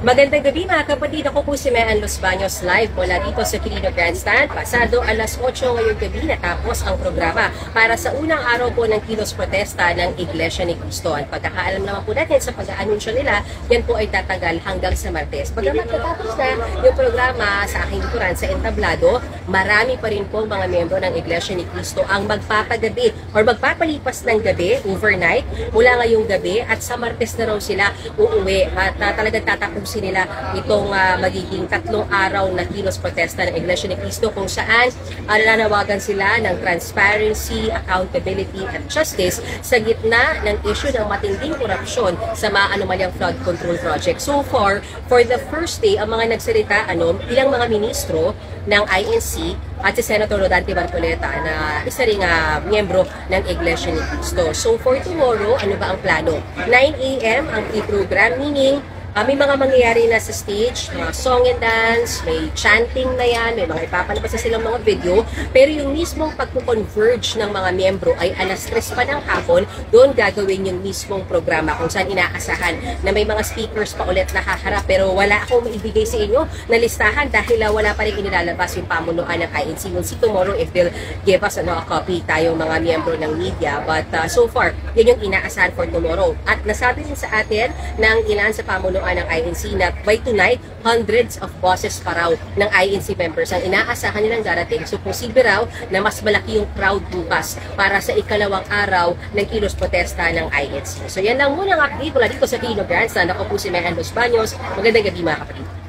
Magandang gabi mga kapatid. Ako po si Mean Los Baños live mula dito sa Quirino Grandstand. Pasado alas 8 ngayong gabi natapos ang programa para sa unang araw po ng kilos protesta ng Iglesia ni Cristo. At pagkakaalam naman po natin sa pag-aanunsyo nila, yan po ay tatagal hanggang sa Martes. Pagkamat natapos na yung programa sa aking likuran sa entablado, marami pa rin po mga miyembro ng Iglesia ni Cristo ang magpapagabi or magpapalipas ng gabi, overnight, mula ngayong gabi at sa Martes na raw sila uuwi at talagang tatapusin nila itong magiging 3 araw na kilos protesta ng Iglesia ni Cristo kung saan nanawagan sila ng transparency, accountability at justice sa gitna ng issue ng matinding korupsyon sa mga anomalyang flood control project. So far, for the first day, ang mga nagsalita, ilang mga ministro ng INC at si Senator Rodante Barcoleta na isa ring miyembro ng Iglesia ni Cristo. So for tomorrow, ano ba ang plano? 9 AM ang pre-program, meaning may mga mangyayari na sa stage, mga song and dance, may chanting na yan, may mga ipapalabas na silang mga video, pero yung mismong pagpo-converge ng mga miyembro ay alas 3 pa ng hapon, doon gagawin yung mismong programa kung saan inaasahan na may mga speakers pa ulit na haharap, pero wala akong maibigay sa inyo na listahan dahil wala pa rin inilalabas yung pamunuan ng INC. We'll see tomorrow if they'll give us a copy tayong mga miyembro ng media, but so far, yun yung inaasahan for tomorrow. At nasabi rin sa atin ng ilan sa pamunuan ng INC na by tonight, hundreds of bosses pa raw ng INC members ang inaasahan nilang darating. So posible raw na mas malaki yung crowd bukas para sa ikalawang araw ng kilos protesta ng INC. So yan lang muna ang update mula dito sa Quirino Grandstand. Ako po si Mean Los Baños. Magandang gabi mga kapatid.